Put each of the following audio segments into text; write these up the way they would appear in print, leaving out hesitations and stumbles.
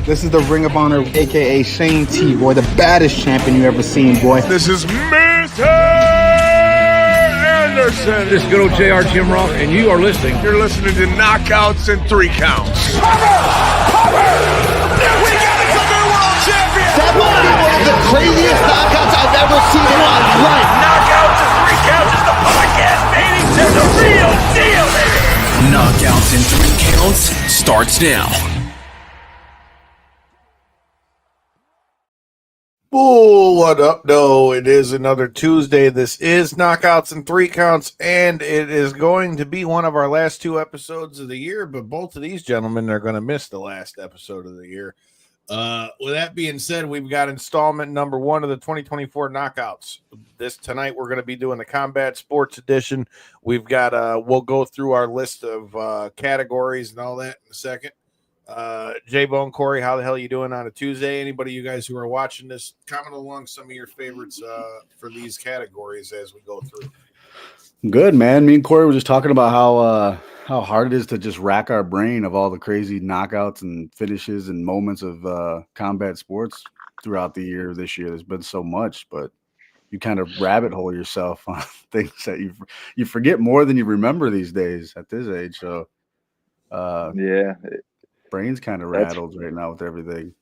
This is the Ring of Honor, a.k.a. Shane T, boy, the baddest champion you ever seen, boy. This is Mr. Anderson. This is good old JR Jim Ross, and you are listening. You're listening to Knockouts and Three Counts. Cover! We got a new world champion! That might be one of the craziest knockouts I've ever seen in my life. Knockouts and Three Counts is the podcast, baby! It's the real deal, baby! Knockouts and Three Counts starts now. Oh, what up? No, it is another Tuesday. This is Knockouts and Three Counts, and it is going to be one of our last two episodes of the year, but both of these gentlemen are going to miss the last episode of the year. With that being said, we've got installment number 1 of the 2024 Knockouts. Tonight, we're going to be doing the Combat Sports Edition. We've got, we'll go through our list of categories and all that in a second. J-Bone, Corey, how the hell are you doing on a Tuesday? Anybody, you guys who are watching this, comment along some of your favorites for these categories as we go through. Good, man. Me and Corey were just talking about how hard it is to just rack our brain of all the crazy knockouts and finishes and moments of combat sports throughout the year. This year, there's been so much, but you kind of rabbit hole yourself on things that you forget more than you remember these days at this age. So, yeah. Brain's kind of rattled right now with everything.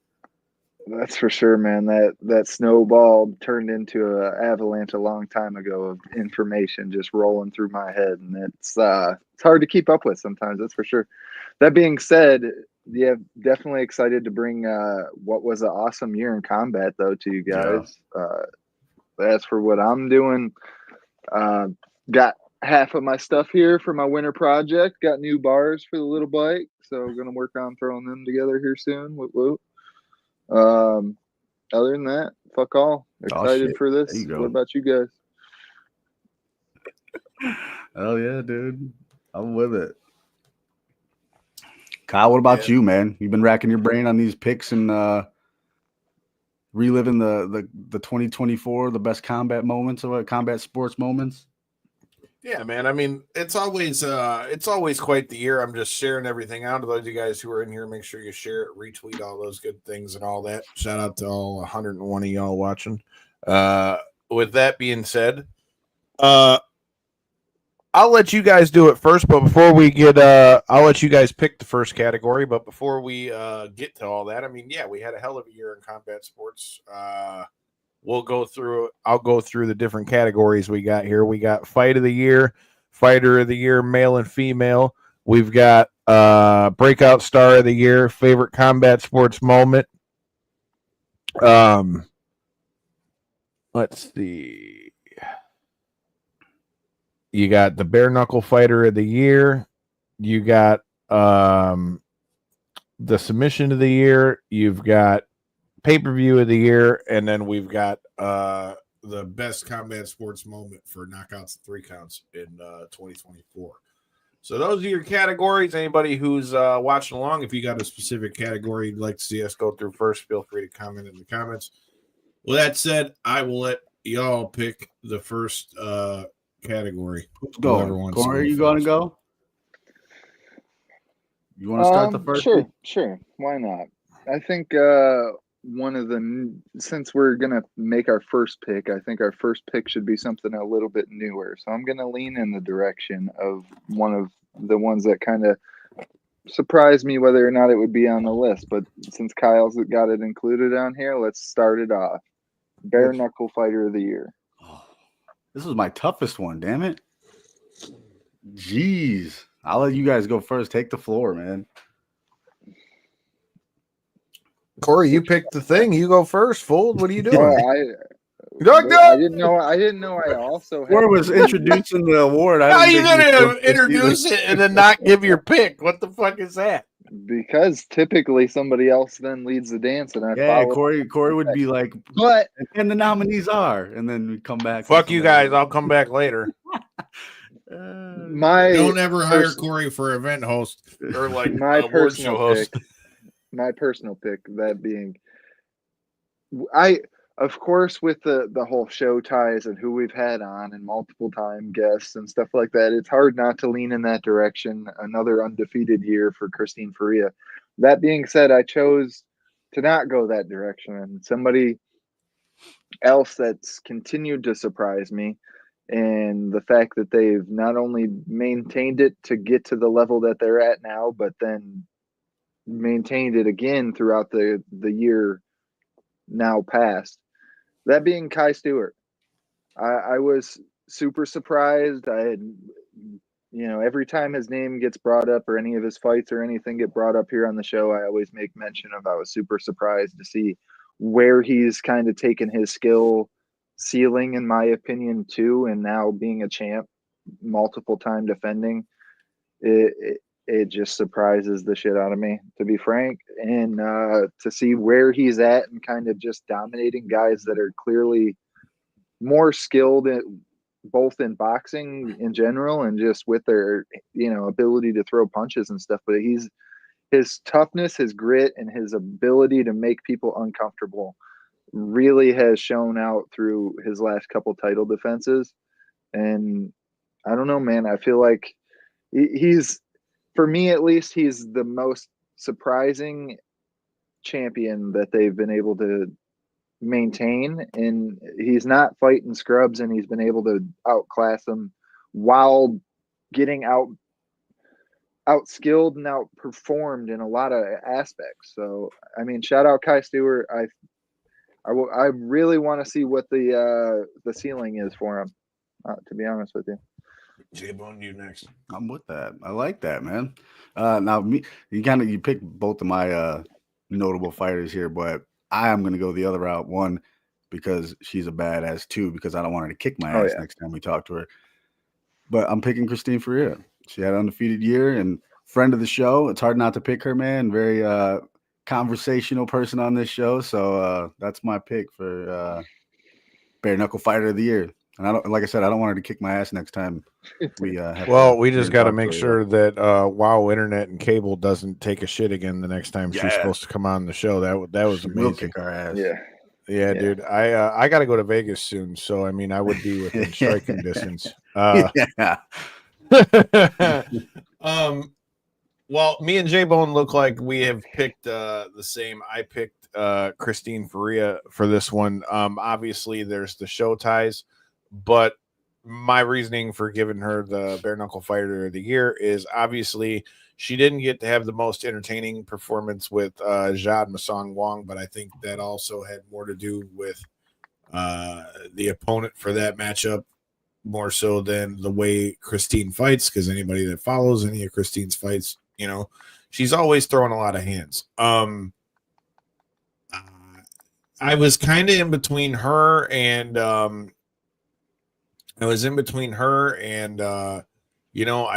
That's for sure, man. That snowball turned into an avalanche a long time ago of information just rolling through my head, and it's hard to keep up with sometimes. That's for sure. That being said, yeah, definitely excited to bring what was an awesome year in combat though to you guys. Yeah. As for what I'm doing, got half of my stuff here for my winter project. Got new bars for the little bike, so we're gonna work on throwing them together here soon. Whoop, whoop. Other than that, fuck all. Excited for this. What about you guys? Oh yeah, dude. I'm with it. Kyle, what about you, man? You've been racking your brain on these picks and reliving the 2024, the best combat moments of combat sports moments. Yeah, man. I mean, it's always quite the year. I'm just sharing everything out to those of you guys who are in here. Make sure you share it, retweet all those good things and all that. Shout out to all 101 of y'all watching. With that being said, I'll let you guys do it first. But before we get, I'll let you guys pick the first category. But before we get to all that, I mean, yeah, we had a hell of a year in combat sports. I'll go through the different categories we got here. We got Fight of the Year, Fighter of the Year, male and female. We've got Breakout Star of the Year, Favorite Combat Sports Moment. Let's see. You got the Bare Knuckle Fighter of the Year. You got the Submission of the Year. You've got Pay-per-view of the year, and then we've got the best combat sports moment for Knockouts and Three Counts in 2024. So those are your categories. Anybody who's watching along, if you got a specific category you'd like to see us go through first, feel free to comment in the comments. With that said, I will let y'all pick the first category. Let's go. Corey, you going to go? You want to start the first? Sure. Why not? I think one of the, since we're gonna make our first pick, I think our first pick should be something a little bit newer. So I'm gonna lean in the direction of one of the ones that kind of surprised me whether or not it would be on the list. But since Kyle's got it included on here, let's start it off. Bare Knuckle Fighter of the Year. Oh, this was my toughest one. Damn it. Jeez. I'll let you guys go first. Take the floor, man. Corey, you picked the thing. You go first, fool. What are you doing? I didn't know. I also. Corey was introducing the award. How are you going to introduce it and then not give your pick? What the fuck is that? Because typically somebody else then leads the dance, and I follow. Corey would be like, but and the nominees are, and then we come back. Fuck you guys. I'll come back later. Don't ever hire Corey for event host or like my personal show host. My personal pick, that being, of course, with the whole show ties and who we've had on and multiple time guests and stuff like that, it's hard not to lean in that direction. Another undefeated year for Christine Faria. That being said, I chose to not go that direction. And somebody else that's continued to surprise me, and the fact that they've not only maintained it to get to the level that they're at now, but then maintained it again throughout the year now past. That being Kai Stewart. I was super surprised. I had, every time his name gets brought up or any of his fights or anything get brought up here on the show, I always make mention of I was super surprised to see where he's kind of taken his skill ceiling, in my opinion, too, and now being a champ, multiple time defending. It just surprises the shit out of me, to be frank. And to see where he's at and kind of just dominating guys that are clearly more skilled both in boxing in general and just with their ability to throw punches and stuff. But his toughness, his grit, and his ability to make people uncomfortable really has shown out through his last couple title defenses. And I don't know, man, I feel like he's, for me at least, he's the most surprising champion that they've been able to maintain, and he's not fighting scrubs, and he's been able to outclass them while getting outskilled and outperformed in a lot of aspects. So I mean, shout out Kai Stewart. I really want to see what the ceiling is for him, to be honest with you. J-Bone, you next. I'm with that. I like that, man. Now you picked both of my notable fighters here, but I am gonna go the other route. One, because she's a badass. Two, because I don't want her to kick my ass next time we talk to her. But I'm picking Christine Ferea. She had an undefeated year and friend of the show. It's hard not to pick her, man. Very conversational person on this show. So that's my pick for bare knuckle fighter of the year. And I don't, like I said, I don't want her to kick my ass next time we have. Well, we just got to make sure that Wow Internet and Cable doesn't take a shit again the next time she's supposed to come on the show. That was amazing. Will kick our ass. Yeah, dude. I got to go to Vegas soon, so I mean, I would be within striking distance. Well, me and J-Bone look like we have picked the same. I picked Christine Ferea for this one. Obviously, there's the show ties, but my reasoning for giving her the bare knuckle fighter of the year is obviously she didn't get to have the most entertaining performance with Jade Masong Wong, but I think that also had more to do with the opponent for that matchup more so than the way Christine fights, because anybody that follows any of Christine's fights, she's always throwing a lot of hands. I was kind of in between her and I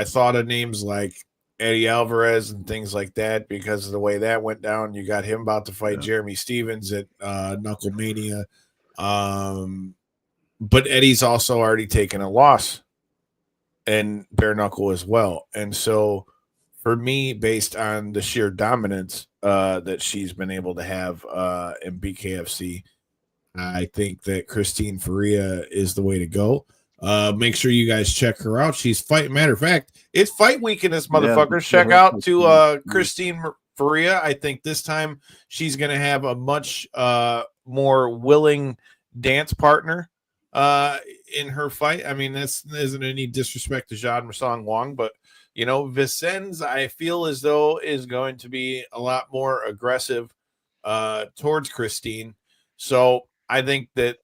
thought of names like Eddie Alvarez and things like that because of the way that went down. You got him about to fight Jeremy Stevens at Knuckle Mania. But Eddie's also already taken a loss in bare knuckle as well. And so for me, based on the sheer dominance that she's been able to have in BKFC, I think that Christine Ferea is the way to go. Make sure you guys check her out. She's fighting. Matter of fact, it's fight week in this motherfuckers. Check out to Christine Ferea. I think this time she's going to have a much more willing dance partner in her fight. I mean, this isn't any disrespect to Jade Masong Wong, but Vicens, I feel as though is going to be a lot more aggressive towards Christine. So I think that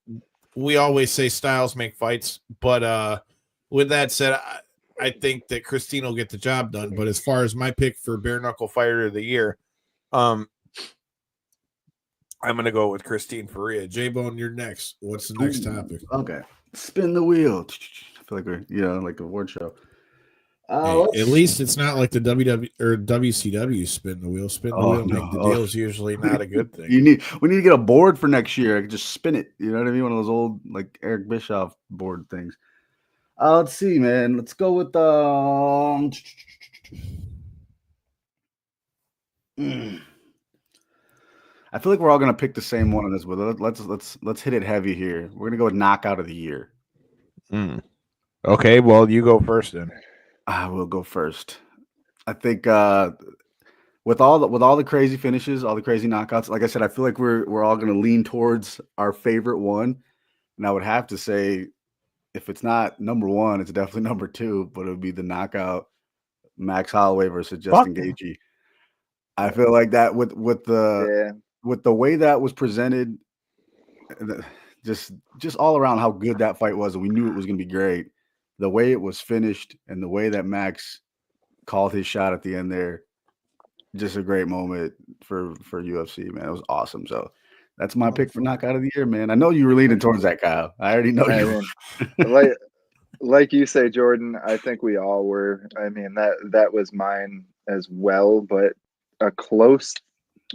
we always say styles make fights, but with that said, I think that Christine will get the job done. But as far as my pick for bare knuckle fighter of the year, I'm going to go with Christine Ferea. J-Bone, you're next. What's the next topic? Okay. Spin the wheel. I feel like we're, like a award show. At least it's not like the WW or WCW spin the wheel. Spin the wheel, make the deal is usually not a good thing. We need to get a board for next year. I could just spin it. You know what I mean? One of those old like Eric Bischoff board things. Let's see, man. Let's go with I feel like we're all gonna pick the same one on this, but let's hit it heavy here. We're gonna go with knockout of the year. Okay, well, you go first then. I will go first. I think with all the crazy finishes, all the crazy knockouts, like I said, I feel like we're all going to lean towards our favorite one. And I would have to say, if it's not number one, it's definitely number two, but it would be the knockout Max Holloway versus Justin Gaethje. I feel like that with the way that was presented, just all around how good that fight was, and we knew it was going to be great. The way it was finished and the way that Max called his shot at the end there, just a great moment for UFC, man. It was awesome. So that's my pick for knockout of the year, man. I know you were leaning towards that, Kyle. I already know you. Like you say, Jordan, I think we all were. I mean, that was mine as well, but a close,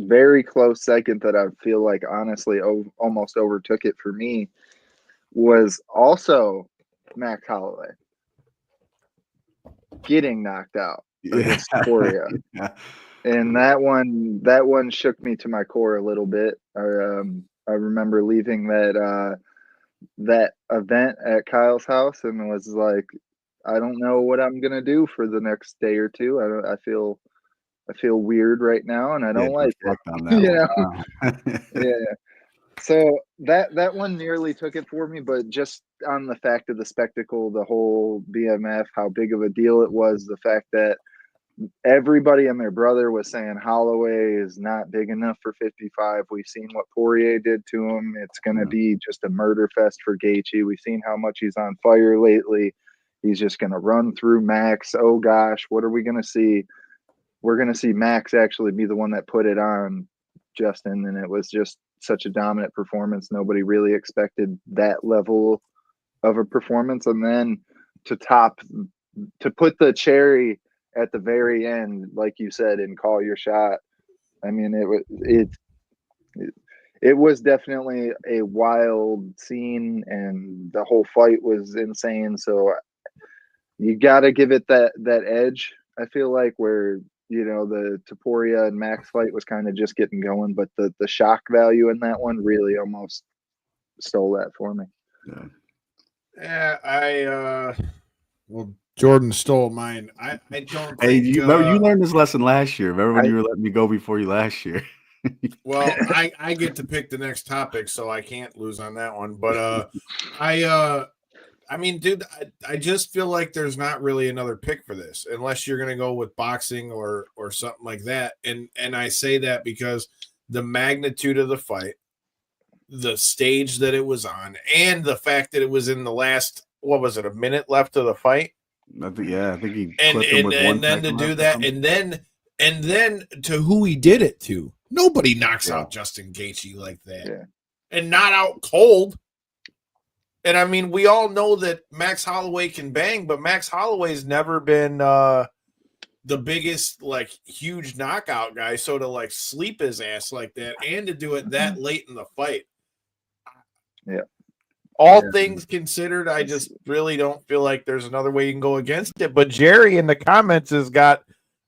very close second that I feel like honestly almost overtook it for me was also Max Holloway getting knocked out against Poirier. And that one shook me to my core a little bit. I remember leaving that event at Kyle's house and was like, I don't know what I'm gonna do for the next day or two. I feel weird right now, and I don't like it. On that Yeah. So that one nearly took it for me, but just on the fact of the spectacle, the whole BMF, how big of a deal it was, the fact that everybody and their brother was saying Holloway is not big enough for 55. We've seen what Poirier did to him. It's going to be just a murder fest for Gaethje. We've seen how much he's on fire lately. He's just going to run through Max. Oh, gosh, what are we going to see? We're going to see Max actually be the one that put it on Justin, and it was just such a dominant performance. Nobody really expected that level of a performance. And then to put the cherry at the very end, like you said, and call your shot. I mean, it was definitely a wild scene, and the whole fight was insane. So you got to give it that edge. I feel like where the Topuria and Max fight was kind of just getting going, but the shock value in that one really almost stole that for me. Yeah, well, Jordan stole mine. I don't. Hey, think, you learned this lesson last year. Remember when you were letting me go before you last year? Well, I get to pick the next topic, so I can't lose on that one. But I mean, dude, I just feel like there's not really another pick for this unless you're going to go with boxing or something like that. And I say that because the magnitude of the fight, the stage that it was on, and the fact that it was in the last, what was it, a minute left of the fight? I think he clipped him with one then to do that, and then to who he did it to. Nobody knocks out Justin Gaethje like that, and not out cold. And I mean, we all know that Max Holloway can bang, but Max Holloway's never been the biggest, like, huge knockout guy. So to like sleep his ass like that and to do it that late in the fight. All things considered, I just really don't feel like there's another way you can go against it. But Jerry in the comments has got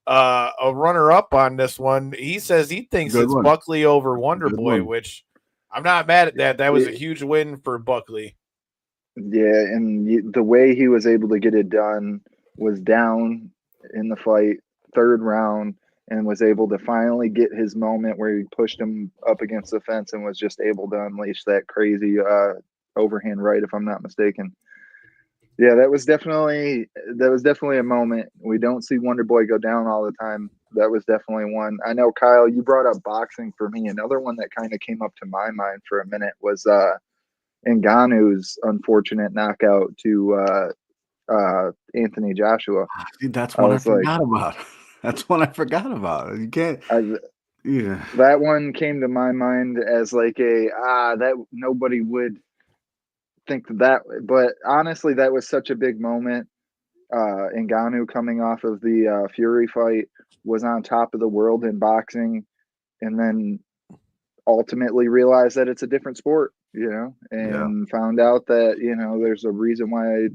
a runner-up on this one. He says he thinks it's Buckley over Wonderboy, which I'm not mad at that. That was a huge win for Buckley. Yeah, and the way he was able to get it done was down in the fight, third round, and was able to finally get his moment where he pushed him up against the fence and was just able to unleash that crazy overhand right, if I'm not mistaken. Yeah, that was definitely a moment. We don't see Wonderboy go down all the time. That was definitely one. I know, Kyle, you brought up boxing for me. Another one that kind of came up to my mind for a minute was Ngannou's unfortunate knockout to Anthony Joshua. Dude, that's what I forgot about. That's what I forgot about. You can't. That one came to my mind as like that nobody would think that, but honestly, that was such a big moment. Ngannou coming off of the Fury fight was on top of the world in boxing, and then ultimately realized that it's a different sport, and found out that, there's a reason why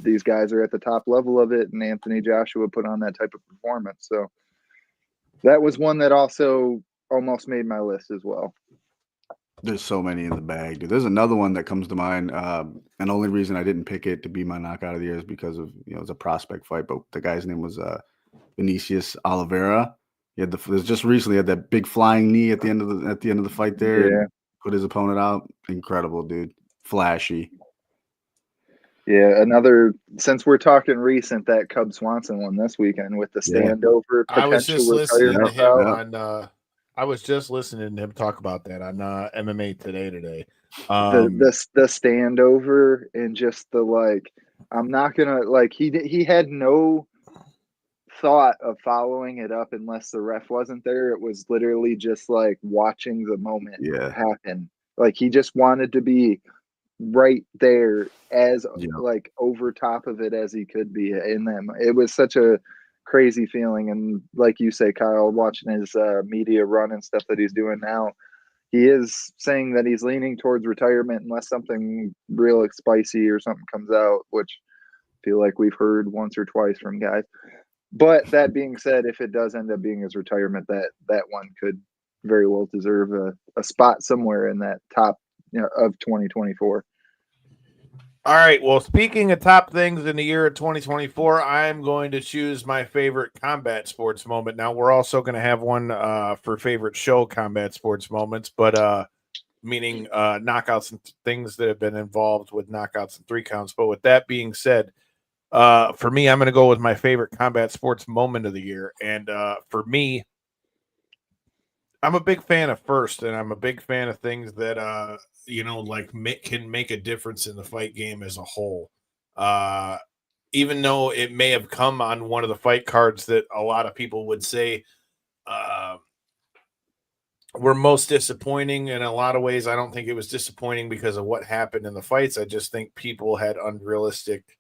these guys are at the top level of it, and Anthony Joshua put on that type of performance. So that was one that also almost made my list as well. There's so many in the bag, dude. There's another one that comes to mind. And the only reason I didn't pick it to be my knockout of the year is because of, it's a prospect fight, but the guy's name was Vinicius Oliveira He had just recently had that big flying knee at the end of the fight there. Yeah. And put his opponent out. Incredible, dude. Flashy. Yeah, since we're talking recent, that Cub Swanson one this weekend with the standover I was potential just listening to retirement him bout. on. I was just listening to him talk about that on MMA today. The standover and just the like, I'm not gonna like he had no thought of following it up unless the ref wasn't there. It was literally just like watching the moment happen. Like he just wanted to be right there as like over top of it as he could be in them. It was such a crazy feeling. And like you say, Kyle, watching his media run and stuff that he's doing now, he is saying that he's leaning towards retirement unless something real spicy or something comes out, which I feel like we've heard once or twice from guys. But that being said, if it does end up being his retirement, that one could very well deserve a spot somewhere in that top of 2024. All right. Well, speaking of top things in the year of 2024, I'm going to choose my favorite combat sports moment. Now, we're also going to have one for favorite show combat sports moments, but meaning knockouts and things that have been involved with knockouts and 3 counts. But with that being said, for me, I'm going to go with my favorite combat sports moment of the year. And for me, I'm a big fan of first, and I'm a big fan of things that can make a difference in the fight game as a whole. Even though it may have come on one of the fight cards that a lot of people would say were most disappointing in a lot of ways. I don't think it was disappointing because of what happened in the fights. I just think people had unrealistic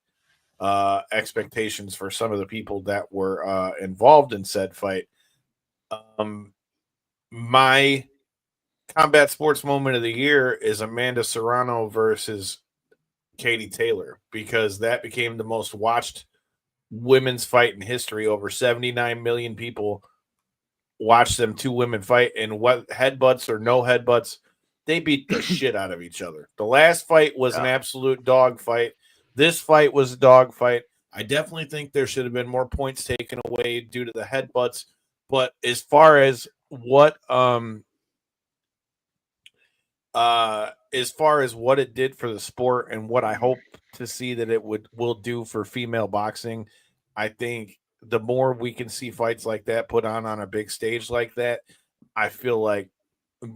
expectations for some of the people that were involved in said fight. My combat sports moment of the year is Amanda Serrano versus Katie Taylor, because that became the most watched women's fight in history. Over 79 million people watched them 2 women fight, and what headbutts or no headbutts, they beat the shit out of each other. The last fight was an absolute dog fight. This fight was a dog fight. I definitely think there should have been more points taken away due to the headbutts. But as far as what it did for the sport and what I hope to see that it will do for female boxing, I think the more we can see fights like that put on a big stage like that, I feel like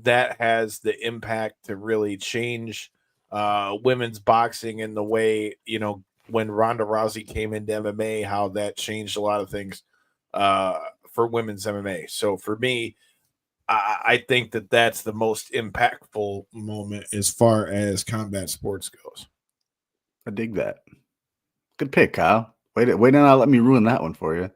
that has the impact to really change women's boxing in the way, when Ronda Rousey came into MMA, how that changed a lot of things for women's MMA. So for me, I think that that's the most impactful moment as far as combat sports goes. I dig that. Good pick, Kyle. Wait to not let me ruin that one for you.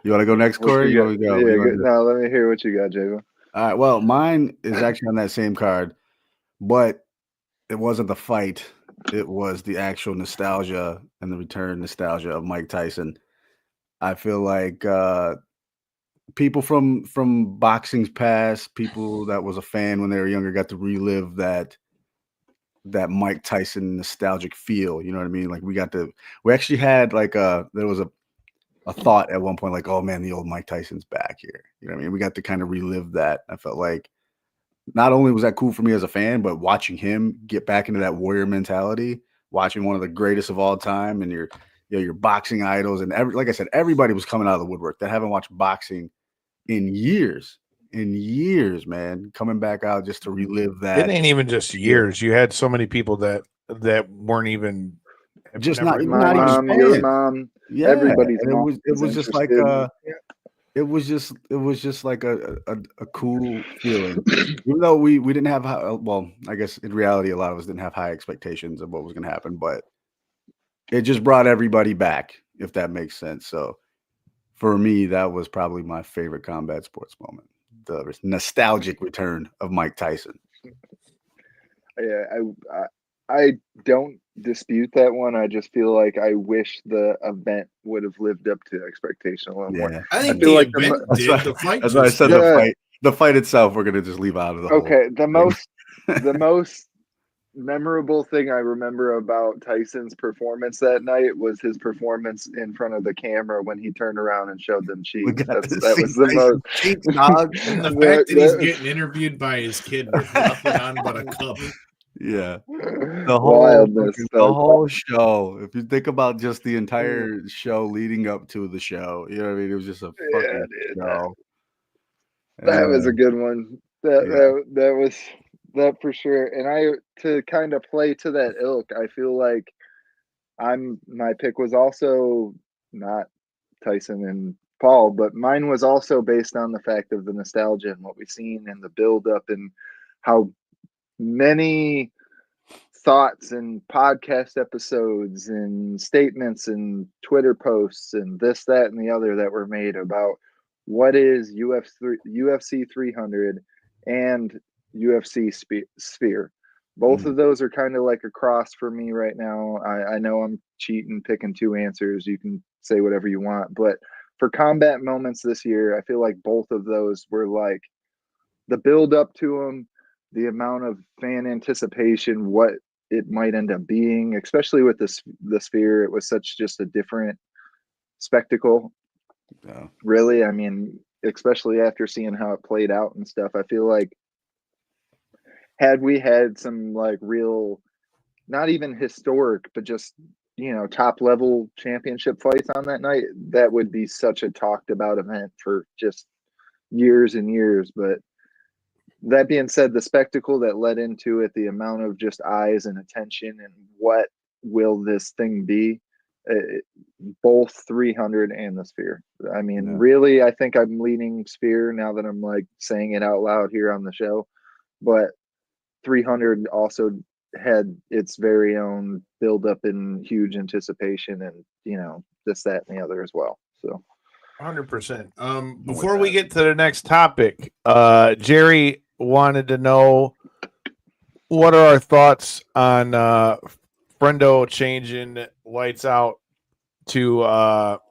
You want to go next, Corey? No, let me hear what you got, Jabo. All right. Well, mine is actually on that same card, but it wasn't the fight. It was the actual nostalgia and the return nostalgia of Mike Tyson. I feel like people from boxing's past, people that was a fan when they were younger, got to relive that Mike Tyson nostalgic feel. You know what I mean? Like we actually had like there was a thought at one point, like, oh man, the old Mike Tyson's back here. You know what I mean? We got to kind of relive that. I felt like not only was that cool for me as a fan, but watching him get back into that warrior mentality, watching one of the greatest of all time, and your boxing idols, and like I said, everybody was coming out of the woodwork that haven't watched boxing in years, man, coming back out just to relive that. It ain't even just years. You had so many people that weren't even just not even my mom, your mom, everybody's mom. It was just like it was just like a cool feeling. Even though we didn't have I guess in reality a lot of us didn't have high expectations of what was going to happen, but it just brought everybody back, if that makes sense. So for me, that was probably my favorite combat sports moment, the nostalgic return of Mike Tyson. Yeah, I don't dispute that one. I just feel like I wish the event would have lived up to expectation a little more. I think the event did. The fight. That's why I said the fight itself, we're gonna just leave out of the whole. Okay, the most memorable thing I remember about Tyson's performance that night was his performance in front of the camera when he turned around and showed them We cheeks. got to That see was the Tyson most. cheeks, dog. And the That- fact that he's that- getting interviewed by his kid with nothing on but a cup. Yeah. Wildness. The whole show. If you think about just the entire show leading up to the show, you know what I mean? It was just a fucking dude, show. that was a good one. That was that for sure. And to kind of play to that ilk, I feel like my pick was also not Tyson and Paul, but mine was also based on the fact of the nostalgia and what we've seen and the build up and how many thoughts and podcast episodes and statements and Twitter posts and this, that, and the other that were made about what is UFC 300 and UFC Sphere. Both of those are kind of like a cross for me right now. I know I'm cheating, picking two answers. You can say whatever you want, but for combat moments this year, I feel like both of those were like the build up to them, the amount of fan anticipation, what it might end up being, especially with the Sphere. It was such just a different spectacle. Yeah. Really, I mean, especially after seeing how it played out and stuff, I feel like had we had some like real, not even historic, but just top level championship fights on that night, that would be such a talked about event for just years and years. But that being said, the spectacle that led into it, the amount of just eyes and attention, and what will this thing be? Both 300 and the Sphere. I mean, really, I think I'm leaning Sphere now that I'm like saying it out loud here on the show. But 300 also had its very own build up and huge anticipation, and this, that, and the other as well. So 100%. Before we get to the next topic, Jerry wanted to know what are our thoughts on Friendo changing Lights Out to well,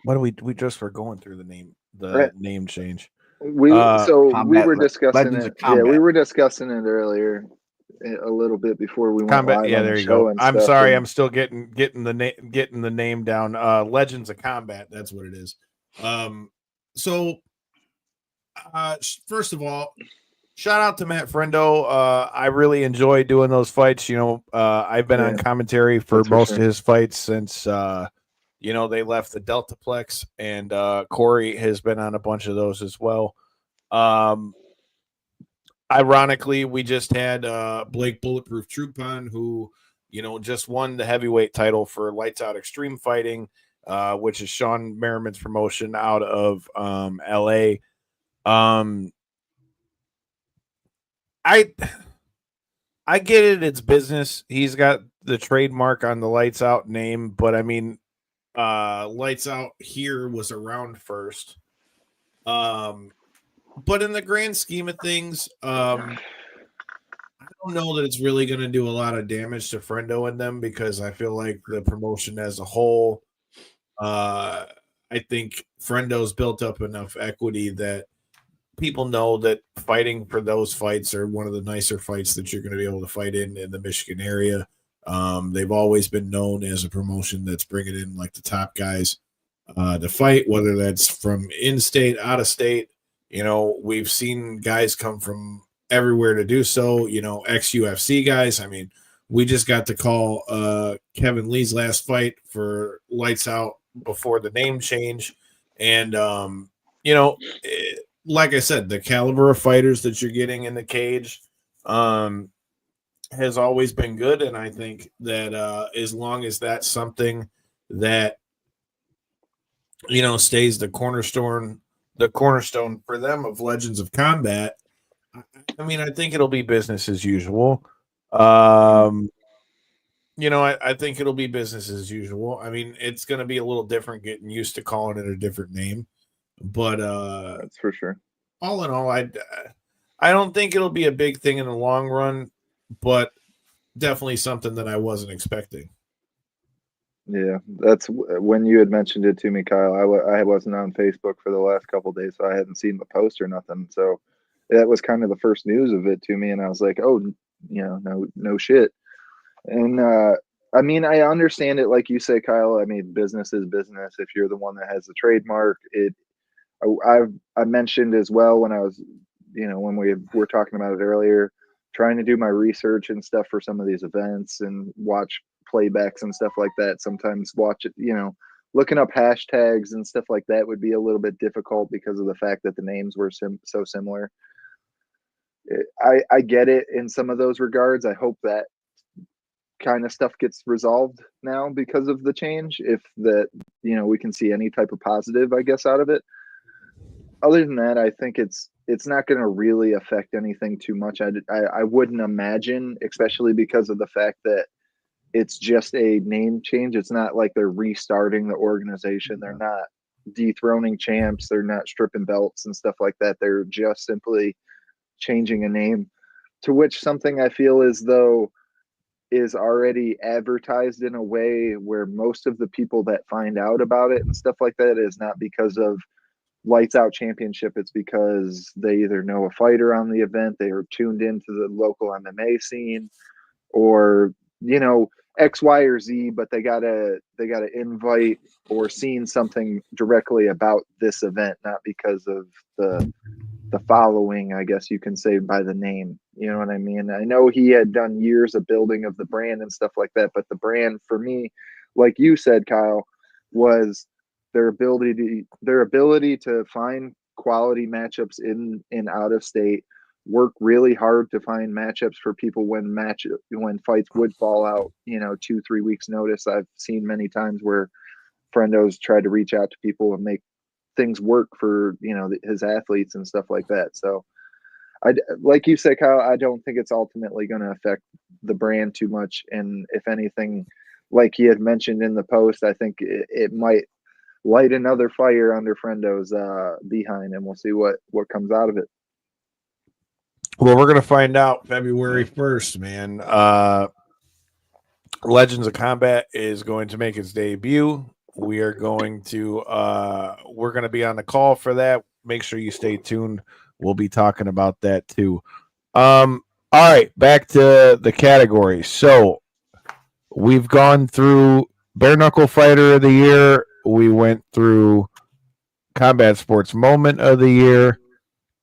what do we just were going through the name change. We were discussing Legends it. of Combat. Yeah, we were discussing it earlier a little bit before we went live Yeah, on there the you show. go. And I'm stuff, sorry, and I'm still getting the name down. Legends of Combat, that's what it is. So first of all, shout out to Matt Friendo. I really enjoy doing those fights. I've been on commentary for most of his fights since they left the Deltaplex, and Corey has been on a bunch of those as well. Ironically, we just had Blake Bulletproof Troupon, who just won the heavyweight title for Lights Out Extreme Fighting, which is Sean Merriman's promotion out of LA. I get it, it's business. He's got the trademark on the Lights Out name, but I mean, Lights Out here was around first. But in the grand scheme of things, I don't know that it's really going to do a lot of damage to Friendo and them, because I feel like the promotion as a whole, I think Friendo's built up enough equity that people know that fighting for those fights are one of the nicer fights that you're going to be able to fight in the Michigan area. They've always been known as a promotion that's bringing in like the top guys to fight, whether that's from in-state, out-of-state. We've seen guys come from everywhere to do so, ex-UFC guys. I mean, we just got to call Kevin Lee's last fight for Lights Out before the name change. And, like I said, the caliber of fighters that you're getting in the cage has always been good. And I think that as long as that's something that, stays the cornerstone for them of Legends of Combat, I mean, I think it'll be business as usual. I think it'll be business as usual. I mean, it's going to be a little different getting used to calling it a different name, but that's for sure. All in all, I don't think it'll be a big thing in the long run, but definitely something that I wasn't expecting. Yeah, that's when you had mentioned it to me, Kyle. I wasn't on Facebook for the last couple of days, so I hadn't seen the post or nothing. So that was kind of the first news of it to me, and I was like, "Oh, no shit. And I mean, I understand it, like you say, Kyle. I mean, business is business. If you're the one that has the trademark, I mentioned as well when I was, when we were talking about it earlier, trying to do my research and stuff for some of these events and watch playbacks and stuff like that. Sometimes watch it, looking up hashtags and stuff like that would be a little bit difficult because of the fact that the names were so similar. I get it in some of those regards. I hope that kind of stuff gets resolved now because of the change. If that, we can see any type of positive, I guess, out of it. Other than that, I think it's not going to really affect anything too much. I wouldn't imagine, especially because of the fact that it's just a name change. It's not like they're restarting the organization. They're not dethroning champs. They're not stripping belts and stuff like that. They're just simply changing a name, to which something I feel as though is already advertised in a way where most of the people that find out about it and stuff like that is not because of Lights Out Championship. It's because they either know a fighter on the event, they are tuned into the local MMA scene, or X, Y, or Z, but they gotta invite or seen something directly about this event, not because of the following, I guess you can say, by the name. You know what I mean? I know he had done years of building of the brand and stuff like that, but the brand for me, like you said, Kyle, was their ability to find quality matchups in and out of state, work really hard to find matchups for people when fights would fall out, 2-3 weeks notice. I've seen many times where friendos tried to reach out to people and make things work for his athletes and stuff like that. So like you said, Kyle, I don't think it's ultimately going to affect the brand too much. And if anything, like he had mentioned in the post, I think it might light another fire under Frendo's behind, and we'll see what comes out of it. Well, we're gonna find out February 1st, man. Legends of Combat is going to make its debut. We are going to we're going to be on the call for that. Make sure you stay tuned. We'll be talking about that too. All right, back to the categories. So we've gone through Bare Knuckle Fighter of the Year. We went through Combat Sports Moment of the Year.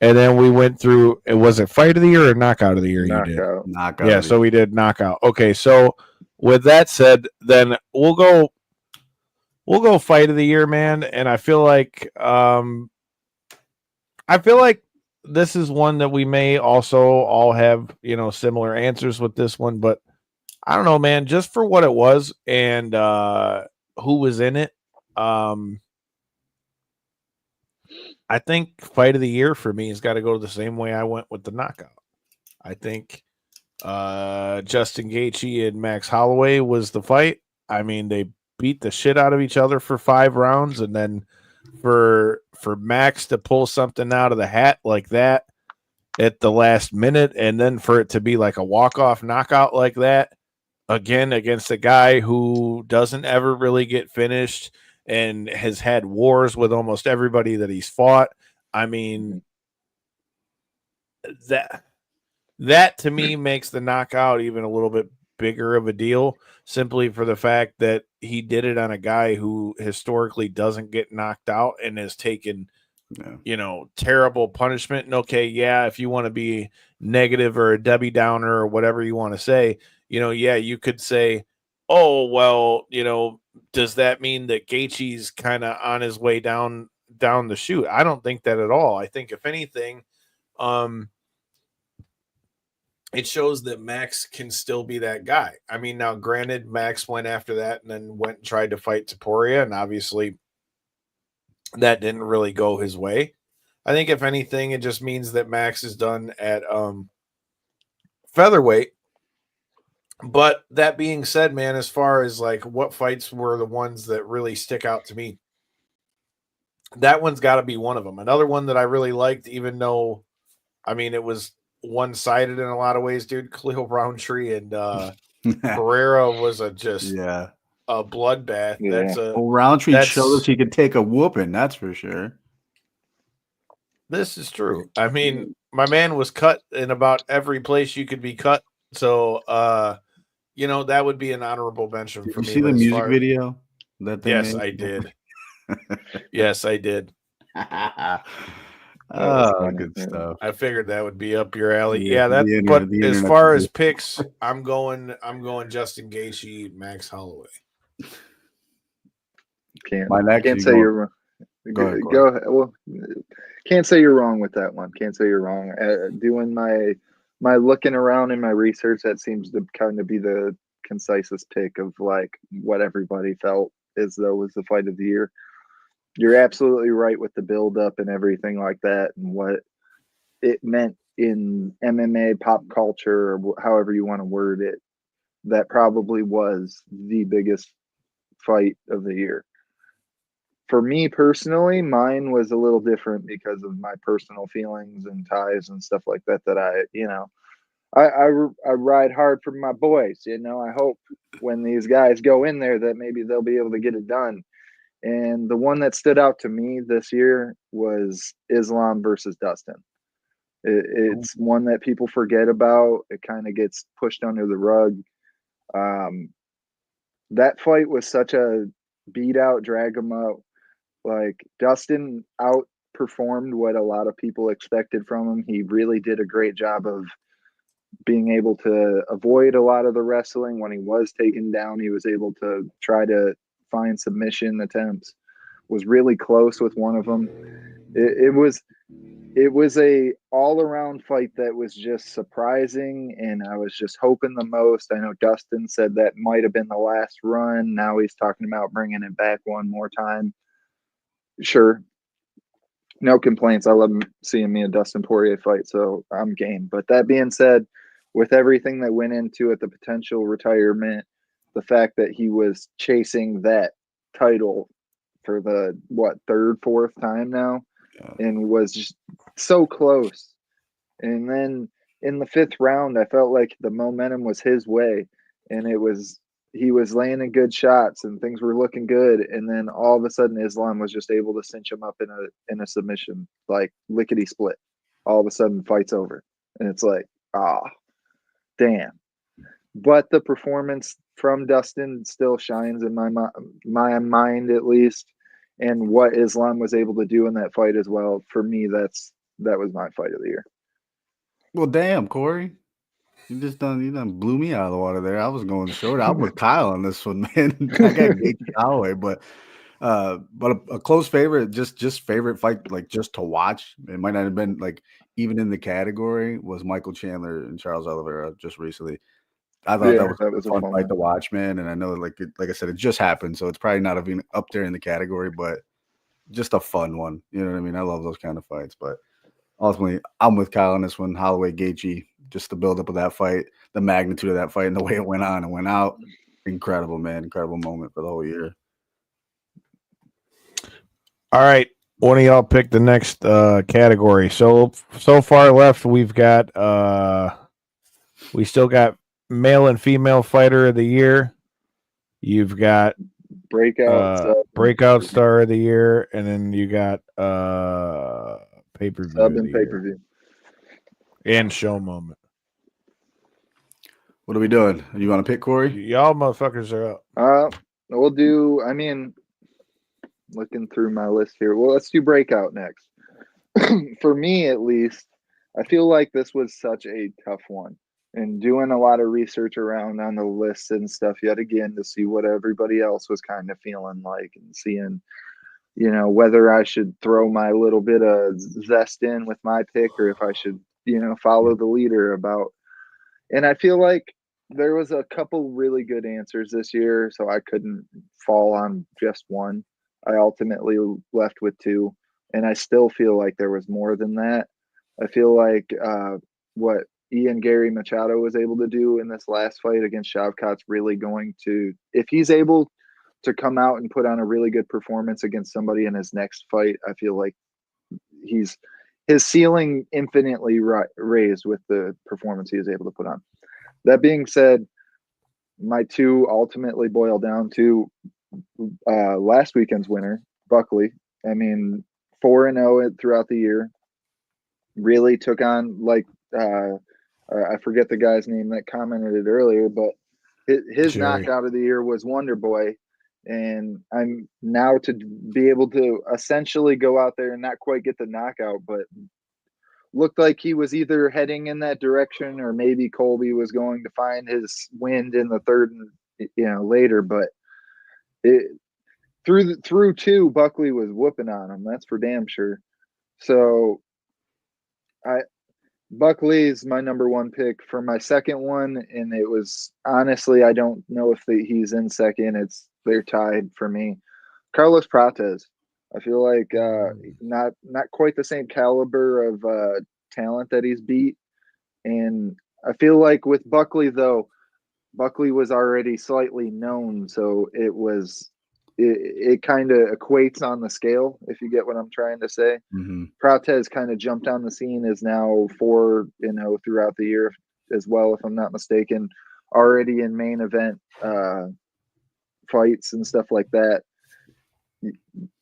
And then we went through, was it Fight of the Year or Knockout of the Year? Knockout. You did? Knockout. Yeah, so we did Knockout. Okay, so with that said, then we'll go Fight of the Year, man. And I feel like this is one that we may also all have, similar answers with this one, but I don't know, man, just for what it was and who was in it. I think Fight of the Year for me has got to go the same way I went with the Knockout. I think Justin Gaethje and Max Holloway was the fight. I mean, they beat the shit out of each other for 5 rounds, and then for Max to pull something out of the hat like that at the last minute, and then for it to be like a walk-off knockout like that, again, against a guy who doesn't ever really get finished and has had wars with almost everybody that he's fought. I mean, that to me makes the knockout even a little bit bigger of a deal, simply for the fact that he did it on a guy who historically doesn't get knocked out and has taken, terrible punishment. And okay, yeah, if you want to be negative or a Debbie Downer or whatever you want to say, you could say, oh, well, does that mean that Gaethje's kind of on his way down the chute? I don't think that at all. I think if anything, it shows that Max can still be that guy. I mean, now granted, Max went after that and then went and tried to fight Topuria, and obviously that didn't really go his way. I think if anything, it just means that Max is done at featherweight. But that being said, man, as far as like what fights were the ones that really stick out to me, that one's got to be one of them. Another one that I really liked, even though, I mean, it was one-sided in a lot of ways, dude. Khalil Roundtree and Pereira was a bloodbath. Yeah. Roundtree showed us he could take a whooping, that's for sure. This is true. I mean, my man was cut in about every place you could be cut So, that would be an honorable mention Did for you me. see but the as music far- video that they Yes, made? I did. Yes, I did. was Oh, funny, good yeah. stuff. I figured that would be up your alley. Yeah, Yeah, the but the as internet's far as good. picks, I'm going Justin Gaethje, Max Holloway. Might actually Can't say go. you're wrong. Go ahead, Corey. Go ahead. Well, can't say you're wrong with that one. Can't say you're wrong. Doing my looking around in my research, that seems to kind of be the concisest pick of like what everybody felt as though was the fight of the year. You're absolutely right with the build up and everything like that, and what it meant in MMA pop culture, or however you want to word it. That probably was the biggest fight of the year. For me personally, mine was a little different because of my personal feelings and ties and stuff like that. That I ride hard for my boys. I hope when these guys go in there that maybe they'll be able to get it done. And the one that stood out to me this year was Islam versus Dustin. It's one that people forget about. It kind of gets pushed under the rug. That fight was such a beat out, drag 'em out. Like Dustin outperformed what a lot of people expected from him. He really did a great job of being able to avoid a lot of the wrestling. When he was taken down, he was able to try to find submission attempts. Was really close with one of them. It was a all around fight that was just surprising, and I was just hoping the most. I know Dustin said that might have been the last run. Now he's talking about bringing it back one more time. Sure, no complaints. I love seeing me and Dustin Poirier fight, so I'm game. But that being said, with everything that went into it, the potential retirement, the fact that he was chasing that title for the third, fourth time now, and was just so close. And then in the fifth round, I felt like the momentum was his way, and he was landing good shots and things were looking good. And then all of a sudden, Islam was just able to cinch him up in a submission, like lickety split. All of a sudden, fight's over, and it's like, damn. But the performance from Dustin still shines in my mind, at least, and what Islam was able to do in that fight as well. For me, that was my fight of the year. Well, damn, Corey. You done blew me out of the water there. I was going short. I'm with Kyle on this one, man. I got Gaethje Holloway, but a close favorite, just favorite fight, like just to watch. It might not have been like even in the category, was Michael Chandler and Charles Oliveira just recently. I thought that was a fun fight to watch, man. And I know, like I said, it just happened, so it's probably not even up there in the category, but just a fun one. You know what I mean? I love those kind of fights, but ultimately, I'm with Kyle on this one. Holloway, Gaethje, just the buildup of that fight, the magnitude of that fight, and the way it went on and went out. Incredible, man. Incredible moment for the whole year. All right. One of y'all pick the next category. So far left, we still got male and female fighter of the year. You've got breakout star of the year, and then you got pay-per-view sub of and the pay-per-view year. And show moment. What are we doing? You want to pick, Corey? Y'all motherfuckers are up. We'll do, looking through my list here. Well, let's do breakout next. For me, at least, I feel like this was such a tough one. And doing a lot of research around on the lists and stuff yet again to see what everybody else was kind of feeling like, and seeing, whether I should throw my little bit of zest in with my pick, or if I should, follow the leader about. And I feel like there was a couple really good answers this year, so I couldn't fall on just one. I ultimately left with two, and I still feel like there was more than that. I feel like what Ian Gary Machado was able to do in this last fight against Shavkat's really going to, if he's able to come out and put on a really good performance against somebody in his next fight, I feel like his ceiling infinitely raised with the performance he was able to put on. That being said, my two ultimately boil down to last weekend's winner, Buckley. 4-0 throughout the year. Really took on, like I forget the guy's name that commented it earlier, but his Jerry. knockout of the year was Wonder Boy. And I'm now to be able to essentially go out there and not quite get the knockout, but looked like he was either heading in that direction or maybe Colby was going to find his wind in the third and later. But it, through two, Buckley was whooping on him. That's for damn sure. So Buckley's my number one pick for my second one, and it was honestly I don't know if he's in second. They're tied for me. Carlos Prates. I feel like not quite the same caliber of talent that he's beat, and I feel like with Buckley though, Buckley was already slightly known, so it kind of equates on the scale, if you get what I'm trying to say. Mm-hmm. Prates kind of jumped on the scene, is now 4-0 throughout the year as well, if I'm not mistaken, already in main event fights and stuff like that.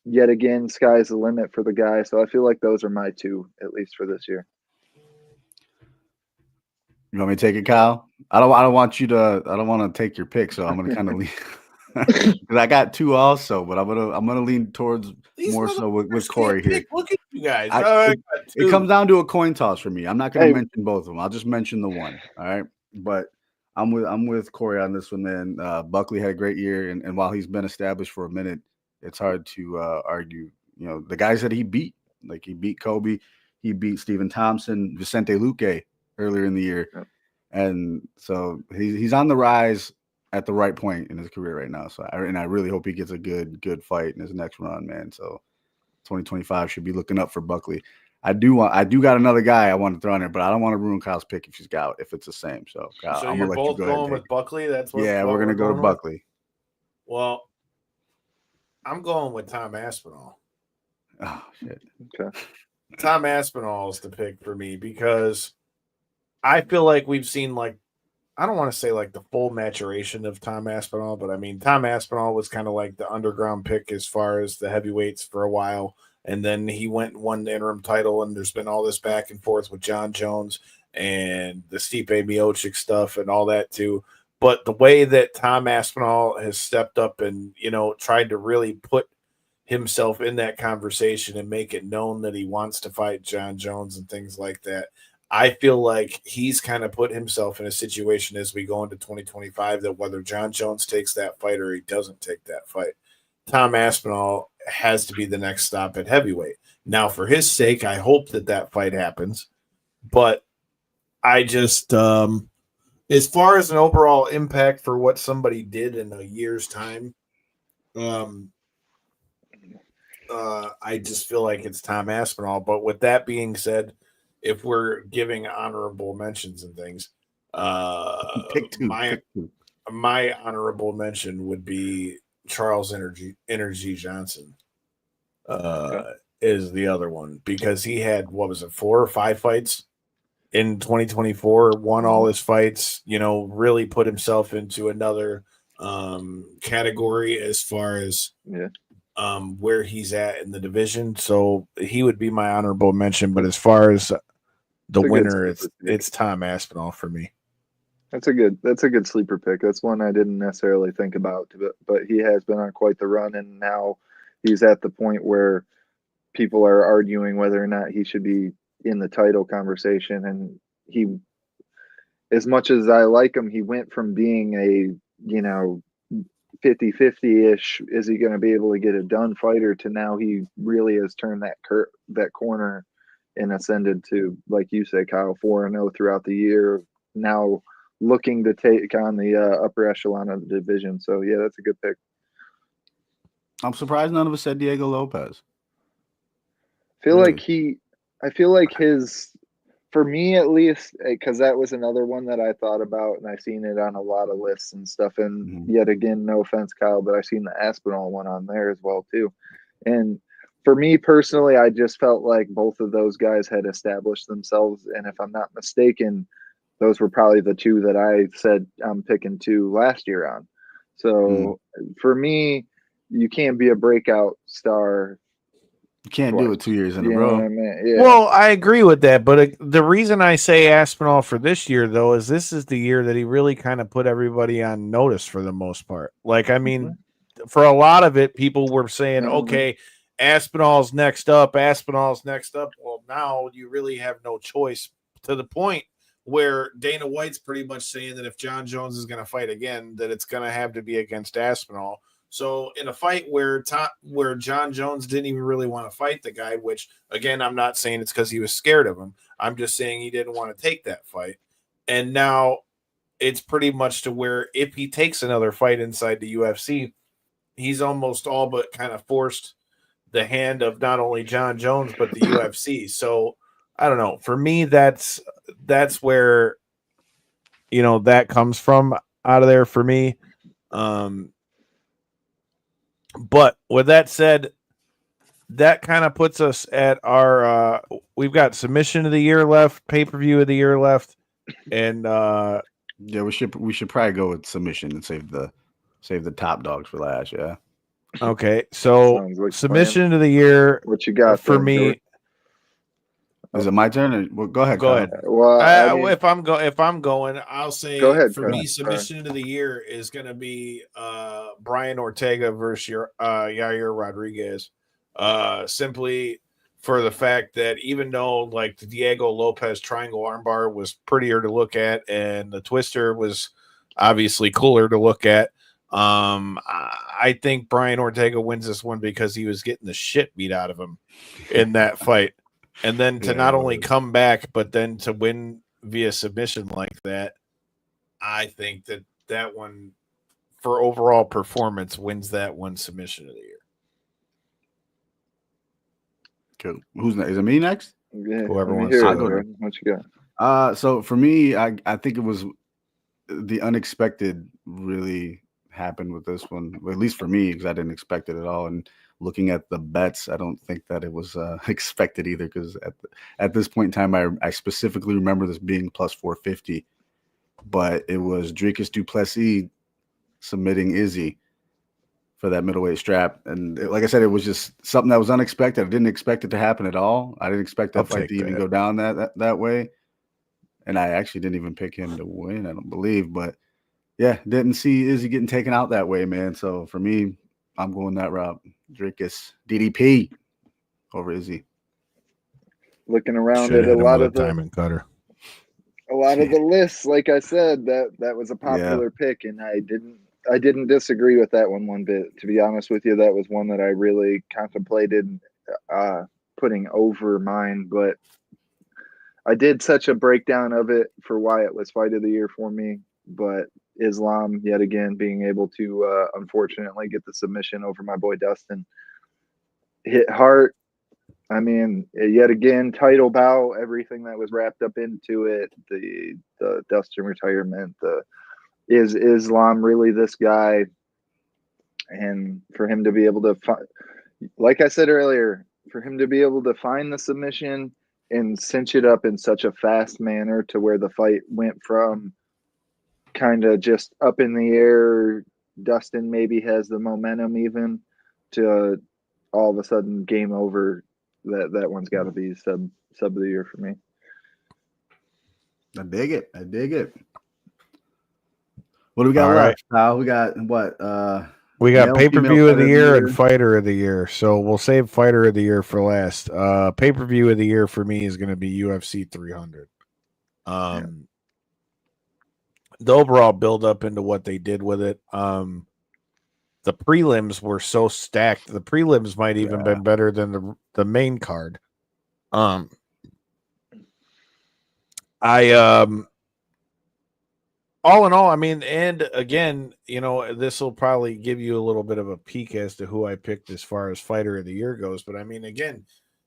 Yet again, sky's the limit for the guy. So I feel like those are my two, at least for this year. You want me to take it, Kyle? I don't want to take your pick, so I'm gonna kind of lean because I got two also, but I'm gonna lean towards more so with Corey here. Look at you guys. It comes down to a coin toss for me. I'm not gonna mention both of them. I'll just mention the one. All right, but I'm with Corey on this one, man. Buckley had a great year, and while he's been established for a minute, it's hard to argue. The guys that he beat, like he beat Kobe, he beat Stephen Thompson, Vicente Luque earlier in the year. Yep. And so he's on the rise at the right point in his career right now. So I really hope he gets a good fight in his next run, man. So 2025 should be looking up for Buckley. I do got another guy I want to throw in there, but I don't want to ruin Kyle's pick if it's the same. So Kyle, So I'm you're gonna let both you go going with Buckley. That's what. Yeah, we're gonna go to Buckley. Well, I'm going with Tom Aspinall. Oh shit. Okay. Tom Aspinall is the pick for me because I feel like we've seen I don't want to say the full maturation of Tom Aspinall, but I mean Tom Aspinall was kind of like the underground pick as far as the heavyweights for a while, and then he went and won the interim title, and there's been all this back and forth with John Jones and the Stipe Miocic stuff and all that too. But the way that Tom Aspinall has stepped up and tried to really put himself in that conversation and make it known that he wants to fight John Jones and things like that, I feel like he's kind of put himself in a situation as we go into 2025 that whether John Jones takes that fight or he doesn't take that fight, Tom Aspinall has to be the next stop at heavyweight. Now, for his sake, I hope that fight happens, but I just as far as an overall impact for what somebody did in a year's time, I just feel like it's Tom Aspinall. But with that being said, if we're giving honorable mentions and things, Pick two. my honorable mention would be Charles Energy Johnson. Is the other one because he had 4 or 5 fights in 2024, won all his fights, really put himself into another category as far as where he's at in the division. So he would be my honorable mention. But as far as the winner, it's Tom Aspinall for me. That's a good sleeper pick. That's one I didn't necessarily think about, but he has been on quite the run, and now he's at the point where people are arguing whether or not he should be in the title conversation. And he, as much as I like him, he went from being a 50-50-ish, is he going to be able to get it done fighter, to now he really has turned that corner and ascended to, like you say, Kyle, 4-0 throughout the year. Now looking to take on the upper echelon of the division. So yeah, that's a good pick. I'm surprised none of us said Diego Lopez. I feel like his, for me at least, because that was another one that I thought about, and I've seen it on a lot of lists and stuff. And yet again, no offense, Kyle, but I've seen the Aspinall one on there as well too. And for me personally, I just felt like both of those guys had established themselves. And if I'm not mistaken, those were probably the two that I said I'm picking two last year on. So for me, you can't be a breakout star You can't do it 2 years in a You know row. what I mean? Yeah. Well, I agree with that, but the reason I say Aspinall for this year, though, is this is the year that he really kind of put everybody on notice for the most part. Like, I mean, for a lot of it, people were saying, okay, Aspinall's next up, Aspinall's next up. Well, now you really have no choice, to the point where Dana White's pretty much saying that if John Jones is going to fight again, that it's going to have to be against Aspinall. So in a fight where John Jones didn't even really want to fight the guy, which again, I'm not saying it's because he was scared of him. I'm just saying he didn't want to take that fight. And now it's pretty much to where if he takes another fight inside the UFC, he's almost all but kind of forced the hand of not only John Jones, but the UFC. So I don't know. For me, that's where, that comes from out of there for me. But with that said, that kind of puts us at our we've got submission of the year left, pay-per-view of the year left, and Yeah, we should probably go with submission and save the top dogs for last. Yeah. okay. So Sounds like submission of the year What you got for then, me. George? Is it my turn? Well, go ahead. Go Kyle. ahead. Well, I mean, If I'm going, I'll say Go ahead, for Kyle. me, submission of the year is going to be Brian Ortega versus Yair Rodriguez. Simply for the fact that even though like the Diego Lopez triangle armbar was prettier to look at and the twister was obviously cooler to look at, I think Brian Ortega wins this one because he was getting the shit beat out of him in that fight. And then to not only come back, but then to win via submission like that, I think that one, for overall performance, wins that one submission of the year. Cool. Who's next? Is it me next? yeah, Whoever let me wants hear to it, go. George. What you got? So for me, I think it was the unexpected really happened with this one, well, at least for me, because I didn't expect it at all. And looking at the bets, I don't think that it was expected either, because at this point in time, I specifically remember this being plus 450, but it was Dricus du Plessis submitting Izzy for that middleweight strap. And like I said, it was just something that was unexpected. I didn't expect it to happen at all. I didn't expect that fight to even go down that way. And I actually didn't even pick him to win, I don't believe. But yeah, didn't see Izzy getting taken out that way, man. So for me, I'm going that route. Dricus DDP over Izzy. Looking around Should at have a hit him lot with of a diamond cutter. a lot of the lists, like I said, that was a popular pick, and I didn't disagree with that one bit. To be honest with you, that was one that I really contemplated putting over mine, but I did such a breakdown of it for why it was fight of the year for me. But Islam, yet again, being able to unfortunately get the submission over my boy Dustin, hit hard. I mean, yet again, title bout, everything that was wrapped up into it, the Dustin retirement, is Islam really this guy? And for him to be able to like I said earlier, for him to be able to find the submission and cinch it up in such a fast manner to where the fight went from kind of just up in the air, Dustin maybe has the momentum even, to all of a sudden game over. That one's got to be sub of the year for me. I dig it. What do we got left? We got what? We got male, pay-per-view female of the year and fighter of the year. So we'll save fighter of the year for last. Pay-per-view of the year for me is going to be UFC 300. The overall build up into what they did with it. The prelims were so stacked. The prelims might even been better than the main card. All in all, I mean, and again, this will probably give you a little bit of a peek as to who I picked as far as fighter of the year goes. But I mean, again,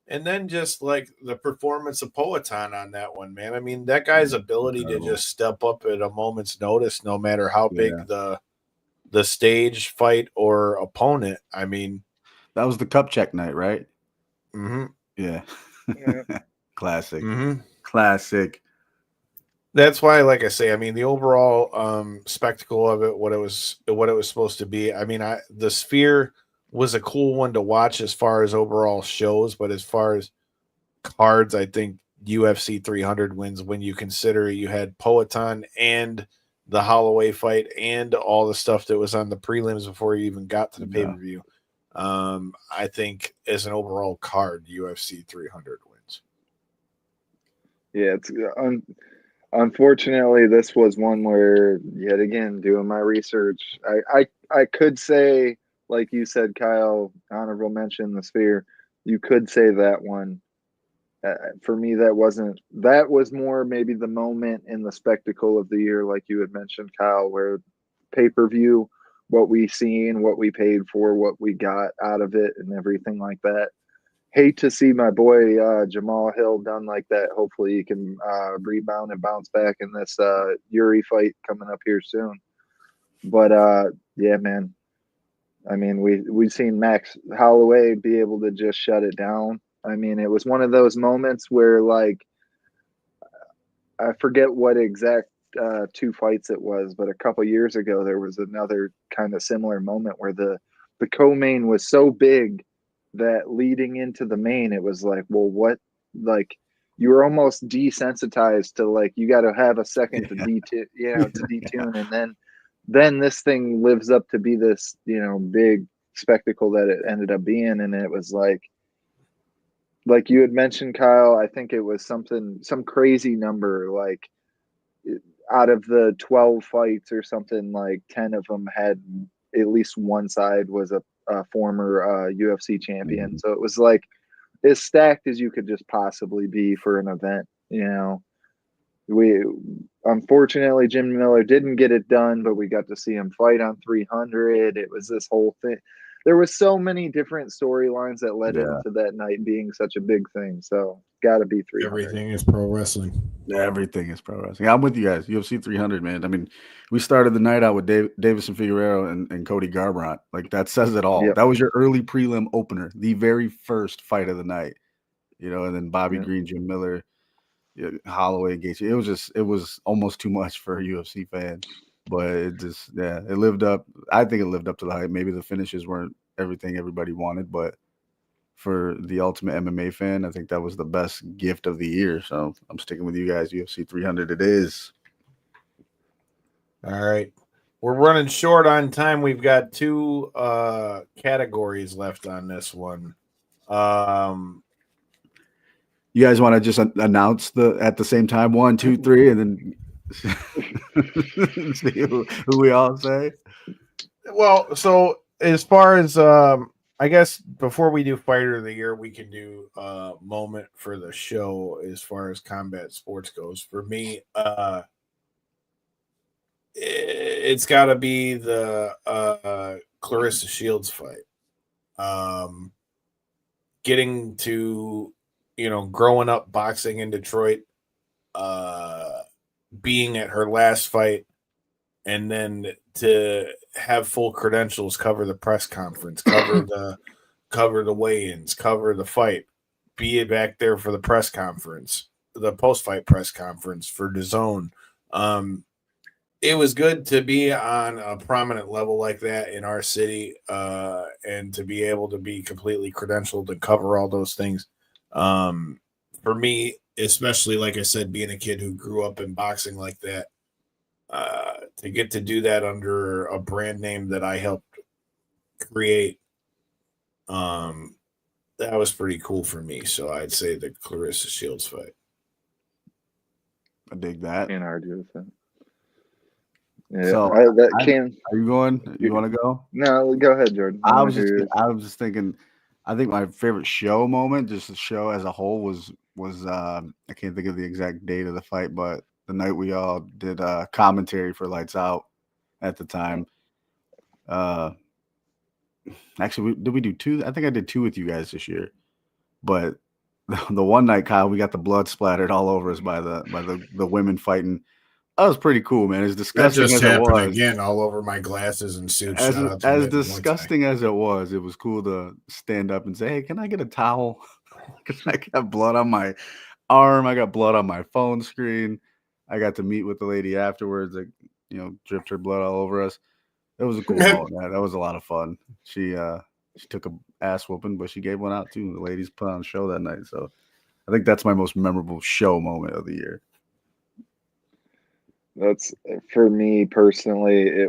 and then just like the performance of Poatan on that one, man. I mean, that guy's ability to just step up at a moment's notice, no matter how big the stage, fight, or opponent. I mean, that was the cup check night, right? Mm-hmm. Yeah. Classic. Mm-hmm. Classic. That's why, like I say, I mean, the overall spectacle of it, what it was supposed to be. I mean, the Sphere was a cool one to watch as far as overall shows, but as far as cards, I think UFC 300 wins when you consider you had Poatan and the Holloway fight and all the stuff that was on the prelims before you even got to the pay-per-view. I think as an overall card, UFC 300 wins. Yeah, it's unfortunately this was one where, yet again, doing my research, I could say, like you said, Kyle, honorable mention the Sphere. You could say that one. For me, that was more maybe the moment in the spectacle of the year, like you had mentioned, Kyle, where pay-per-view, what we seen, what we paid for, what we got out of it, and everything like that. Hate to see my boy Jamal Hill done like that. Hopefully he can rebound and bounce back in this Yuri fight coming up here soon. But yeah, man. I mean, we've seen Max Holloway be able to just shut it down. I mean, it was one of those moments where, like, I forget what exact 2 fights it was, but a couple years ago there was another kind of similar moment where the co-main was so big that leading into the main, it was like, well, what? Like, you were almost desensitized to, like, you got to have a second to detune, and then this thing lives up to be this, big spectacle that it ended up being, and it was like you had mentioned, Kyle. I think it was some crazy number, like out of the 12 fights or something, like 10 of them had at least one side was a former UFC champion. So it was like as stacked as you could just possibly be for an event. We unfortunately Jim Miller didn't get it done, but we got to see him fight on 300. It was this whole thing. There was so many different storylines that led into that night being such a big thing. So got to be 300. Everything is pro wrestling. Everything is pro wrestling. I'm with you guys. UFC 300, man. I mean, we started the night out with Davison Figueroa and Cody Garbrandt. Like, that says it all. Yep. That was your early prelim opener, the very first fight of the night. And then Bobby Green, Jim Miller, Holloway, Gaethje. It was almost too much for a UFC fan, but it lived up. I think it lived up to the hype. Maybe the finishes weren't everything everybody wanted, but for the ultimate MMA fan, I think that was the best gift of the year. So I'm sticking with you guys. UFC 300 it is. All right. We're running short on time. We've got 2 categories left on this one. You guys want to just announce at the same time 1, 2, 3, and then see who we all say? Well, so as far as I guess before we do Fighter of the Year, we can do moment for the show as far as combat sports goes. For me, it's got to be the Clarissa Shields fight. Getting to growing up boxing in Detroit, being at her last fight, and then to have full credentials, cover the press conference, cover the weigh-ins, cover the fight, be back there for the press conference, the post-fight press conference for DAZN. It was good to be on a prominent level like that in our city, and to be able to be completely credentialed and cover all those things. For me, especially, like I said, being a kid who grew up in boxing like that, to get to do that under a brand name that I helped create, that was pretty cool for me. So I'd say the Clarissa Shields fight. I dig that. Can't argue with that. Yeah, so are you going? You want to go? No, go ahead, Jordan. I was just thinking. I think my favorite show moment, just the show as a whole, was I can't think of the exact date of the fight, but the night we all did commentary for Lights Out at the time. Actually, did we do 2? I think I did 2 with you guys this year, but the one night, Kyle, we got the blood splattered all over us by the women fighting. That was pretty cool, man. As disgusting that just as happened it was, again, all over my glasses and suits. As disgusting as it was cool to stand up and say, "Hey, can I get a towel?" Because I got blood on my arm. I got blood on my phone screen. I got to meet with the lady afterwards. That dripped her blood all over us. It was a cool moment, man. That was a lot of fun. She She took a ass whooping, but she gave one out too. The ladies put on a show that night. So I think that's my most memorable show moment of the year. That's for me personally.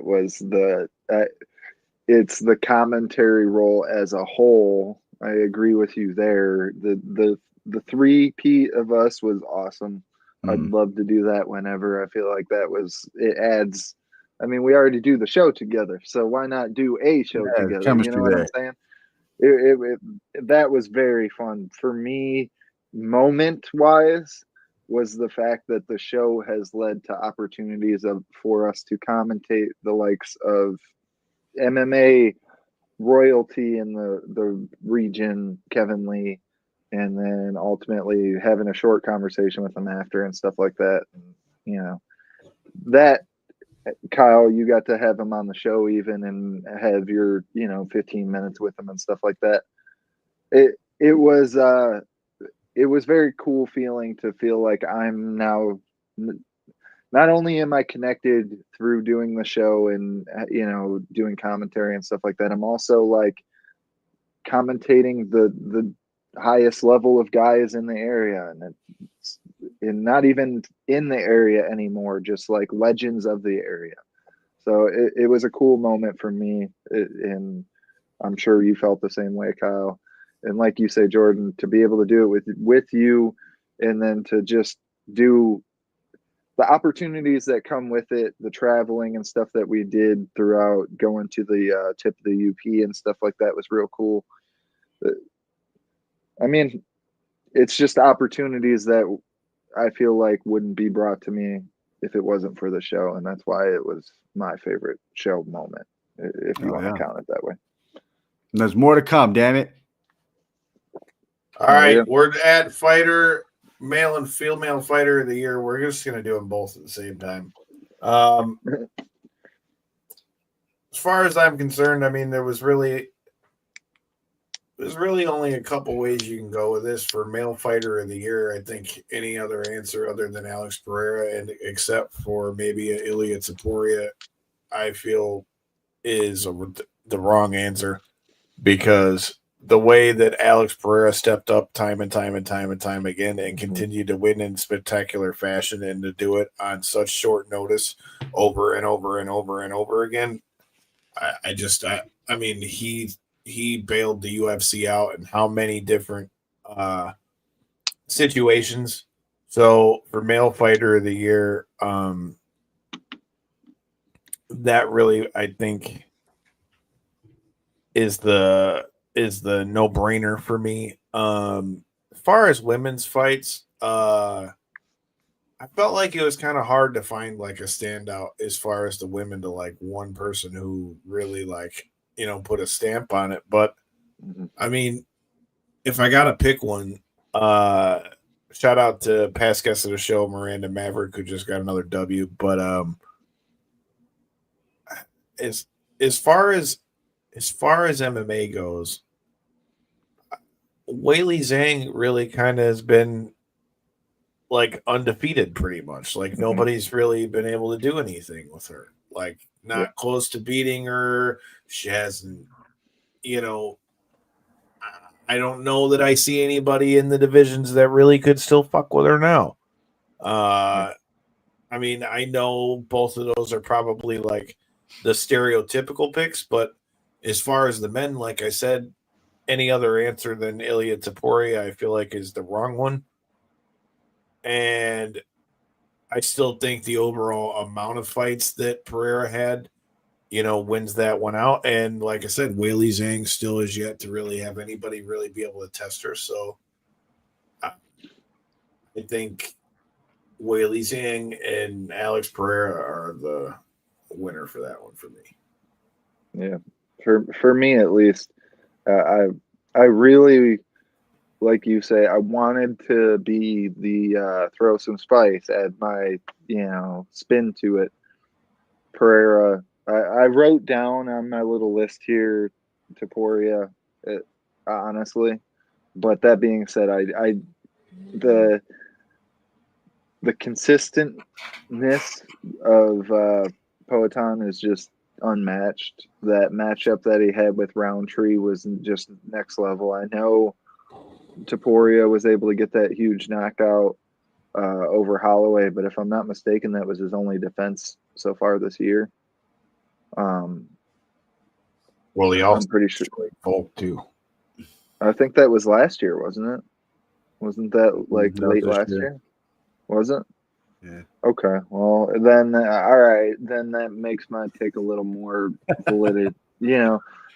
It's the commentary role as a whole. I agree with you there. The three-peat of us was awesome. I'd love to do that whenever. I feel like it adds. I mean, we already do the show together, so why not do a show together? You know Chemistry what there. I'm saying? That was very fun for me. Moment wise, was the fact that the show has led to opportunities for us to commentate the likes of MMA royalty in the region, Kevin Lee, and then ultimately having a short conversation with him after and stuff like that. And, you know, that Kyle, you got to have him on the show even and have your, 15 minutes with him and stuff like that. It was very cool feeling to feel like I'm now, not only am I connected through doing the show and doing commentary and stuff like that, I'm also like commentating the highest level of guys in the area, and not even in the area anymore, just like legends of the area. So it was a cool moment for me, and I'm sure you felt the same way, Kyle. And like you say, Jordan, to be able to do it with you, and then to just do the opportunities that come with it, the traveling and stuff that we did throughout, going to the tip of the UP and stuff like that was real cool. I mean, it's just opportunities that I feel like wouldn't be brought to me if it wasn't for the show, and that's why it was my favorite show moment, if you want to count it that way. And there's more to come, damn it. All right, we're at male and female fighter of the year. We're just going to do them both at the same time. As far as I'm concerned, I mean, there's really only a couple ways you can go with this for male fighter of the year. I think any other answer other than Alex Pereira, and except for maybe Ilya Taporia, I feel is the wrong answer, because the way that Alex Pereira stepped up time and time again and continued to win in spectacular fashion, and to do it on such short notice over and over again. I mean, he bailed the UFC out in how many different situations. So for male fighter of the year, that really, I think, is the no-brainer for me. As far as women's fights, I felt like it was kind of hard to find like a standout as far as the women, to like one person who really like, put a stamp on it. But I mean, if I gotta pick one, shout out to past guest of the show, Miranda Maverick, who just got another W. But as far as MMA goes, Weili Zhang really kind of has been like undefeated pretty much. Like nobody's really been able to do anything with her. Like not close to beating her. She hasn't, I don't know that I see anybody in the divisions that really could still fuck with her now. I mean, I know both of those are probably like the stereotypical picks, but as far as the men, like I said, any other answer than Ilya Taporia, I feel like is the wrong one. And I still think the overall amount of fights that Pereira had, wins that one out. And like I said, Weili Zhang still is yet to really have anybody really be able to test her. So I think Weili Zhang and Alex Pereira are the winner for that one for me. Yeah, for me at least, I really, like you say, I wanted to be the throw some spice, add my spin to it. Pereira, I wrote down on my little list here Taporia, honestly. But that being said, the consistentness of Poatan is just unmatched. That matchup that he had with Roundtree was just next level. I know Taporia was able to get that huge knockout over Holloway, but if I'm not mistaken, that was his only defense so far this year. Well, he also I'm pretty sure. Volk too. I think that was last year, wasn't it? Wasn't that like That was late this last year. year? Was it? Yeah. Okay. Well, then, all right. Then that makes my take a little more valid.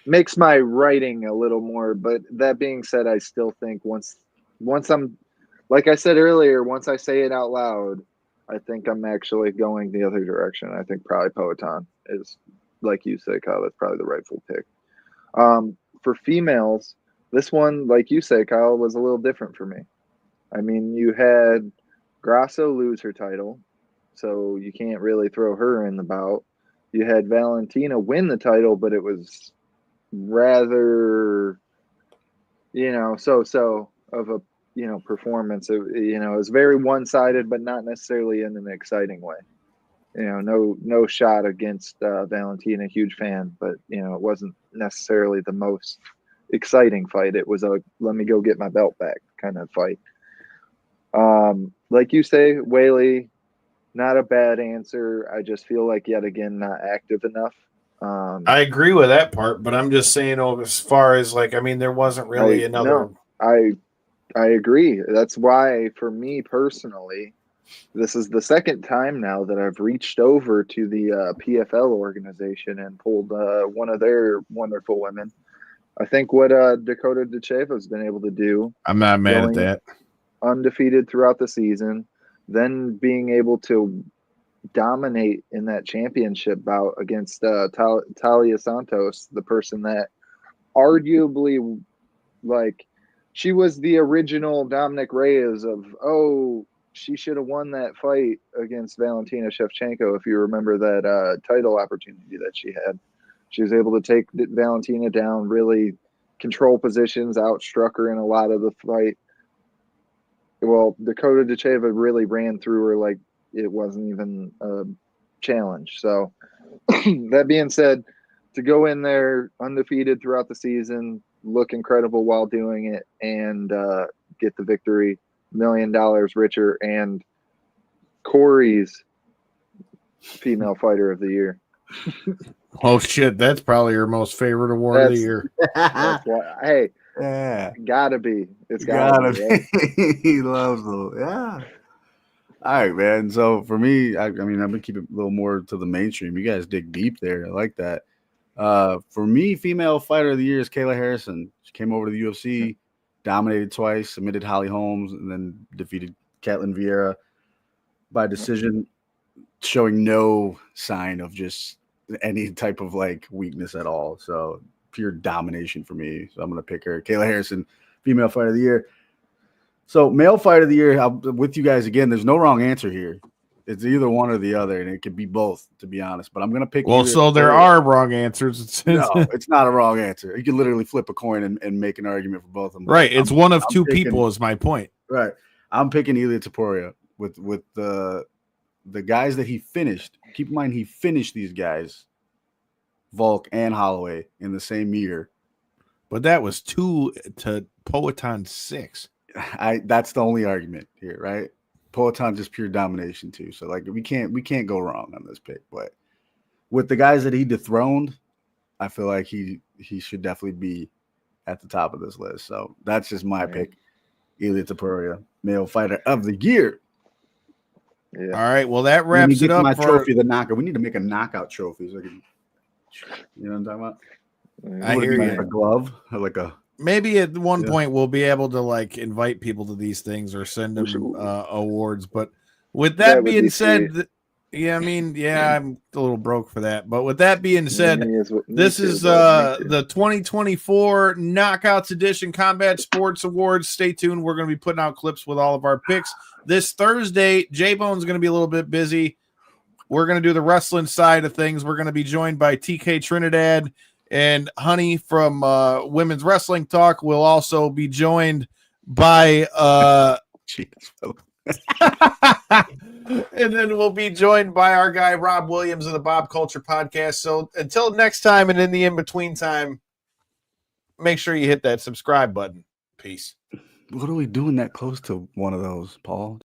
Makes my writing a little more. But that being said, I still think once I'm, like I said earlier, once I say it out loud, I think I'm actually going the other direction. I think probably Poetan is, like you say, Kyle, that's probably the rightful pick. For females, this one, like you say, Kyle, was a little different for me. I mean, you had Grasso lose her title, so you can't really throw her in the bout. You had Valentina win the title, but it was rather, so of a, performance. It was very one-sided, but not necessarily in an exciting way. No shot against Valentina, huge fan, but it wasn't necessarily the most exciting fight. It was a let me go get my belt back kind of fight. Like you say, Whaley, not a bad answer. I just feel like yet again not active enough. I agree with that part, but I'm just saying, as far as there wasn't really another. I agree. That's why, for me personally, this is the second time now that I've reached over to the PFL organization and pulled one of their wonderful women. I think what Dakota Decheva has been able to do. I'm not mad at that. Undefeated throughout the season, then being able to dominate in that championship bout against Talia Santos, the person that arguably, she was the original Dominic Reyes of, she should have won that fight against Valentina Shevchenko, if you remember that title opportunity that she had. She was able to take Valentina down, really control positions, outstruck her in a lot of the fight. Well, Dakota Decheva really ran through her like it wasn't even a challenge. So that being said, to go in there undefeated throughout the season, look incredible while doing it, and get the victory, $1 million richer, and Corey's female fighter of the year. Oh shit, that's probably her most favorite award of the year. That's why, hey, Yeah. gotta be. It's gotta be. Right? He loves those. Yeah. All right, man. So for me, I'm gonna keep it a little more to the mainstream. You guys dig deep there. I like that. For me, female fighter of the year is Kayla Harrison. She came over to the UFC, dominated twice, submitted Holly Holmes, and then defeated Caitlin Vieira by decision, showing no sign of just any type of weakness at all. So pure domination for me. So I'm gonna pick her. Kayla Harrison, female fighter of the year. So male fighter of the year, I'm with you guys again. There's no wrong answer here. It's either one or the other, and it could be both, to be honest. But I'm gonna pick. Well, so there are wrong answers. No, it's not a wrong answer. You can literally flip a coin and make an argument for both of them. Right. It's one of two people is my point. Right. I'm picking Ilia Topuria with the guys that he finished. Keep in mind he finished these guys, Volk and Holloway, in the same year. But that was 2 to Poetan 6. That's the only argument here, right? Poetan just pure domination too. So we can't go wrong on this pick. But with the guys that he dethroned, I feel like he should definitely be at the top of this list. So that's just my pick. Ilia Topuria, male fighter of the year. Yeah. All right. Well, that wraps it up my for trophy, the knockout. We need to make a knockout trophy. So you know what I'm talking about? I hear you. A glove or like a. Maybe at one point we'll be able to invite people to these things or send them awards. But with that being said, I'm a little broke for that. But with that being said, this is the 2024 Knockouts Edition Combat Sports Awards. Stay tuned. We're going to be putting out clips with all of our picks. This Thursday, J-Bone's going to be a little bit busy. We're going to do the wrestling side of things. We're going to be joined by TK Trinidad and Honey from Women's Wrestling Talk. We'll also be joined by And then we'll be joined by our guy Rob Williams of the Bob Culture Podcast. So until next time, and in the in-between time, make sure you hit that subscribe button. Peace. What are we doing that close to one of those, Paul?